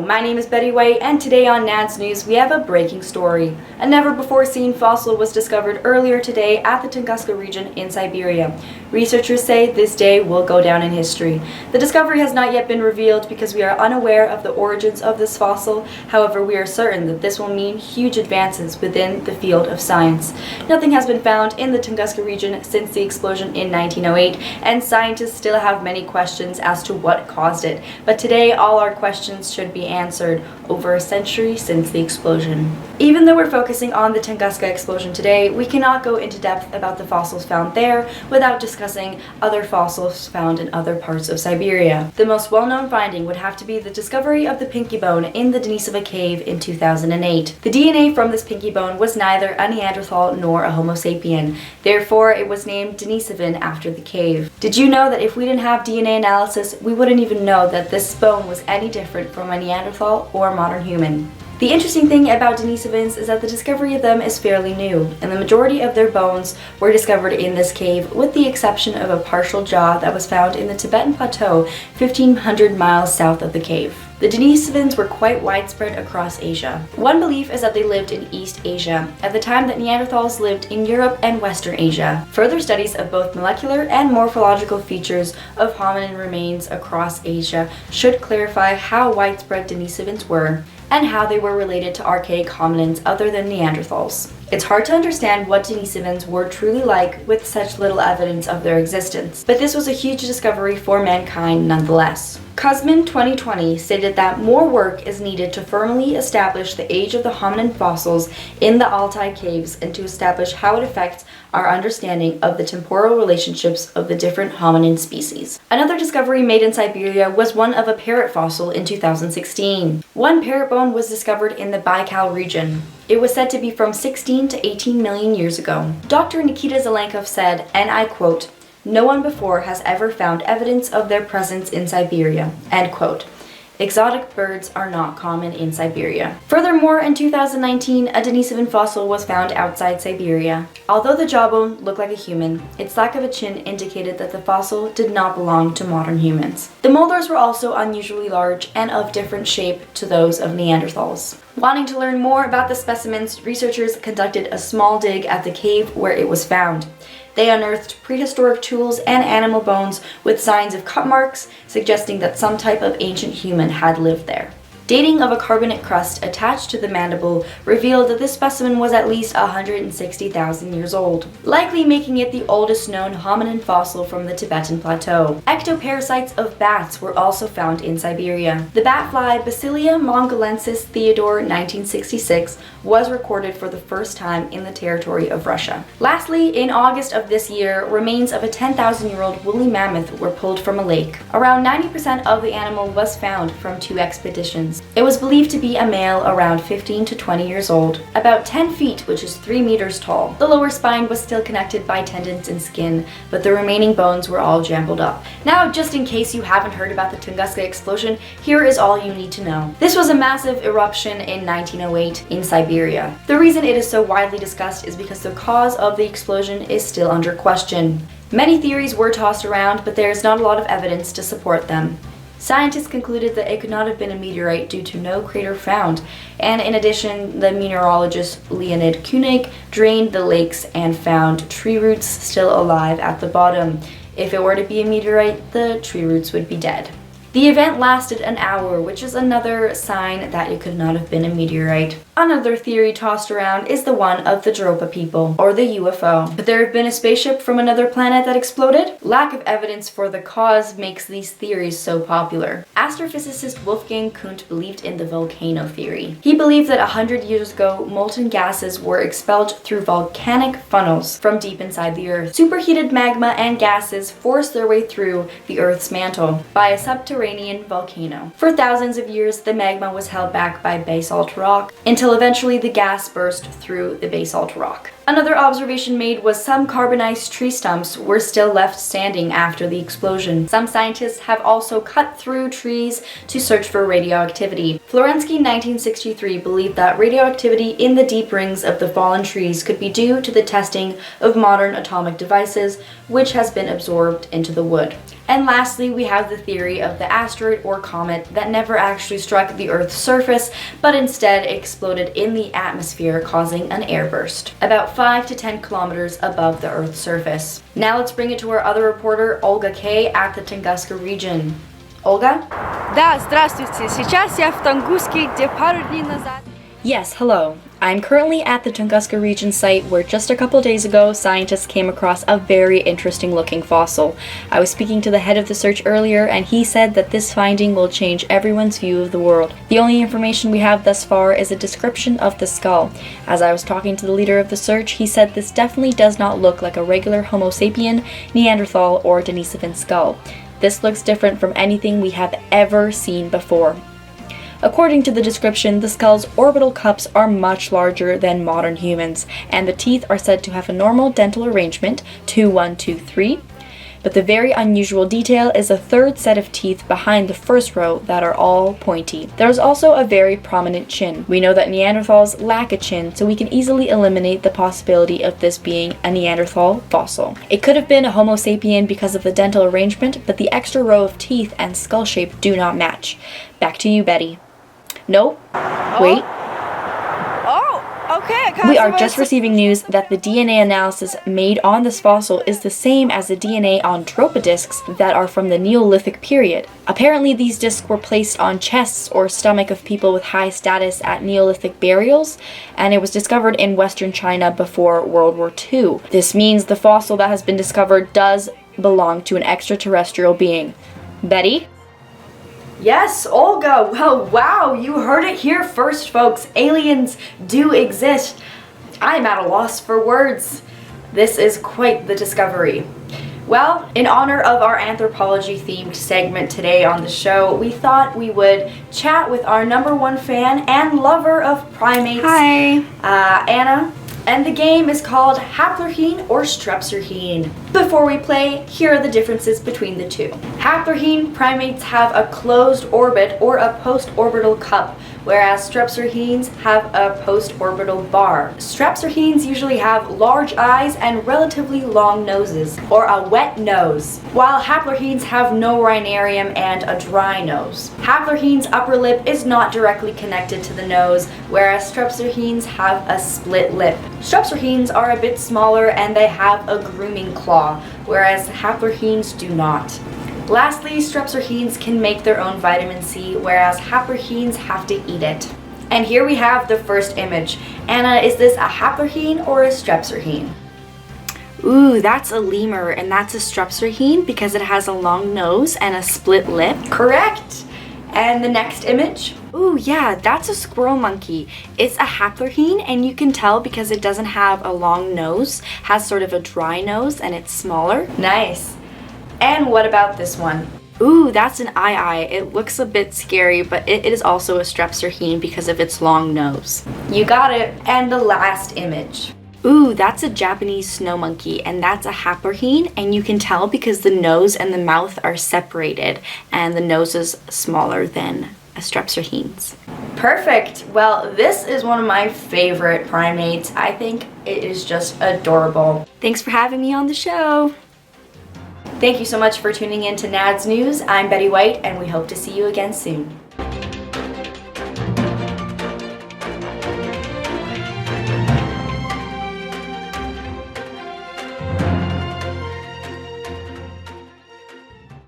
my name is Betty White, and today on NADS News we have a breaking story. A never-before-seen fossil was discovered earlier today at the Tunguska region in Siberia. Researchers say this day will go down in history. The discovery has not yet been revealed because we are unaware of the origins of this fossil. However, we are certain that this will mean huge advances within the field of science. Nothing has been found in the Tunguska region since the explosion in 1908, and scientists still have many questions as to what caused it. But today, all our questions should be answered over a century since the explosion. Even though we're focusing on the Tunguska explosion today, we cannot go into depth about the fossils found there without discussing other fossils found in other parts of Siberia. The most well-known finding would have to be the discovery of the pinky bone in the Denisova cave in 2008. The DNA from this pinky bone was neither a Neanderthal nor a Homo sapien. Therefore, it was named Denisovan after the cave. Did you know that if we didn't have DNA analysis, we wouldn't even know that this bone was any different from a Neanderthal or modern human? The interesting thing about Denisovans is that the discovery of them is fairly new, and the majority of their bones were discovered in this cave, with the exception of a partial jaw that was found in the Tibetan Plateau 1,500 miles south of the cave. The Denisovans were quite widespread across Asia. One belief is that they lived in East Asia, at the time that Neanderthals lived in Europe and Western Asia. Further studies of both molecular and morphological features of hominin remains across Asia should clarify how widespread Denisovans were and how they were related to archaic hominins other than Neanderthals. It's hard to understand what Denisovans were truly like with such little evidence of their existence, but this was a huge discovery for mankind nonetheless. Kuzmin 2020 stated that more work is needed to firmly establish the age of the hominin fossils in the Altai caves and to establish how it affects our understanding of the temporal relationships of the different hominin species. Another discovery made in Siberia was one of a parrot fossil in 2016. One parrot bone was discovered in the Baikal region. It was said to be from 16 to 18 million years ago. Dr. Nikita Zelenkov said, and I quote, "No one before has ever found evidence of their presence in Siberia," end quote. Exotic birds are not common in Siberia. Furthermore, in 2019, a Denisovan fossil was found outside Siberia. Although the jawbone looked like a human, its lack of a chin indicated that the fossil did not belong to modern humans. The molars were also unusually large and of different shape to those of Neanderthals. Wanting to learn more about the specimens, researchers conducted a small dig at the cave where it was found. They unearthed prehistoric tools and animal bones with signs of cut marks, suggesting that some type of ancient human had lived there. Dating of a carbonate crust attached to the mandible revealed that this specimen was at least 160,000 years old, likely making it the oldest known hominin fossil from the Tibetan Plateau. Ectoparasites of bats were also found in Siberia. The bat fly Basilia mongolensis Theodore 1966 was recorded for the first time in the territory of Russia. Lastly, in August of this year, remains of a 10,000-year-old woolly mammoth were pulled from a lake. Around 90% of the animal was found from 2 expeditions. It was believed to be a male around 15 to 20 years old, about 10 feet, which is 3 meters tall. The lower spine was still connected by tendons and skin, but the remaining bones were all jumbled up. Now, just in case you haven't heard about the Tunguska explosion, here is all you need to know. This was a massive eruption in 1908 in Siberia. The reason it is so widely discussed is because the cause of the explosion is still under question. Many theories were tossed around, but there is not a lot of evidence to support them. Scientists concluded that it could not have been a meteorite due to no crater found, and in addition, the meteorologist Leonid Koenig drained the lakes and found tree roots still alive at the bottom. If it were to be a meteorite, the tree roots would be dead. The event lasted an hour, which is another sign that it could not have been a meteorite. Another theory tossed around is the one of the Dropa people, or the UFO. Could there have been a spaceship from another planet that exploded? Lack of evidence for the cause makes these theories so popular. Astrophysicist Wolfgang Kundt believed in the volcano theory. He believed that 100 years ago, molten gases were expelled through volcanic funnels from deep inside the Earth. Superheated magma and gases forced their way through the Earth's mantle by a subterranean volcano. For thousands of years, the magma was held back by basalt rock until eventually the gas burst through the basalt rock. Another observation made was some carbonized tree stumps were still left standing after the explosion. Some scientists have also cut through trees to search for radioactivity. Florensky in 1963 believed that radioactivity in the deep rings of the fallen trees could be due to the testing of modern atomic devices, which has been absorbed into the wood. And lastly, we have the theory of the asteroid or comet that never actually struck the Earth's surface, but instead exploded in the atmosphere, causing an airburst, about 5 to 10 kilometers above the Earth's surface. Now let's bring it to our other reporter, Olga K. at the Tunguska region. Olga? Да, здравствуйте. Сейчас я в Тунгуске, где пару дней назад... Yes, hello. I'm currently at the Tunguska region site where just a couple days ago scientists came across a very interesting looking fossil. I was speaking to the head of the search earlier and he said that this finding will change everyone's view of the world. The only information we have thus far is a description of the skull. As I was talking to the leader of the search, he said this definitely does not look like a regular Homo sapien, Neanderthal, or Denisovan skull. This looks different from anything we have ever seen before. According to the description, the skull's orbital cups are much larger than modern humans, and the teeth are said to have a normal dental arrangement, 2, 1, 2, 3. But the very unusual detail is a third set of teeth behind the first row that are all pointy. There is also a very prominent chin. We know that Neanderthals lack a chin, so we can easily eliminate the possibility of this being a Neanderthal fossil. It could have been a Homo sapien because of the dental arrangement, but the extra row of teeth and skull shape do not match. Back to you, Betty. Nope. Wait. Okay, We are just receiving news that the DNA analysis made on this fossil is the same as the DNA on discs that are from the Neolithic period. Apparently these discs were placed on chests or stomach of people with high status at Neolithic burials, and it was discovered in Western China before World War II. This means the fossil that has been discovered does belong to an extraterrestrial being. Betty? Yes, Olga. Well, wow, you heard it here first, folks. Aliens do exist. I'm at a loss for words. This is quite the discovery. Well, in honor of our anthropology themed segment today on the show, we thought we would chat with our #1 fan and lover of primates. Hi. Anna. And the game is called Haplorhene or Strepsirrhene. Before we play, here are the differences between the two. Haplorhene primates have a closed orbit or a post-orbital cup, whereas Strepsirrhenes have a post-orbital bar. Strepsirrhenes usually have large eyes and relatively long noses, or a wet nose, while Haplorhenes have no rhinarium and a dry nose. Haplorhenes' upper lip is not directly connected to the nose, whereas Strepsirrhenes have a split lip. Strepsirrhenes are a bit smaller and they have a grooming claw, whereas Haplorhenes do not. Lastly, Strepsirrhenes can make their own vitamin C, whereas Haplorhenes have to eat it. And here we have the first image. Anna, is this a Haplorhene or a Strepsirrhene? Ooh, that's a lemur, and that's a Strepsirrhene because it has a long nose and a split lip. Correct! And the next image? Ooh, yeah, that's a squirrel monkey. It's a Haplorhene, and you can tell because it doesn't have a long nose, has sort of a dry nose, and it's smaller. Nice. And what about this one? Ooh, that's an eye. It looks a bit scary, but it is also a Strepsirrhene because of its long nose. You got it. And the last image. Ooh, that's a Japanese snow monkey, and that's a Haplorhene, and you can tell because the nose and the mouth are separated, and the nose is smaller than a Strepsirrhene's. Perfect. Well, this is one of my favorite primates. I think it is just adorable. Thanks for having me on the show. Thank you so much for tuning in to NADS News. I'm Betty White, and we hope to see you again soon.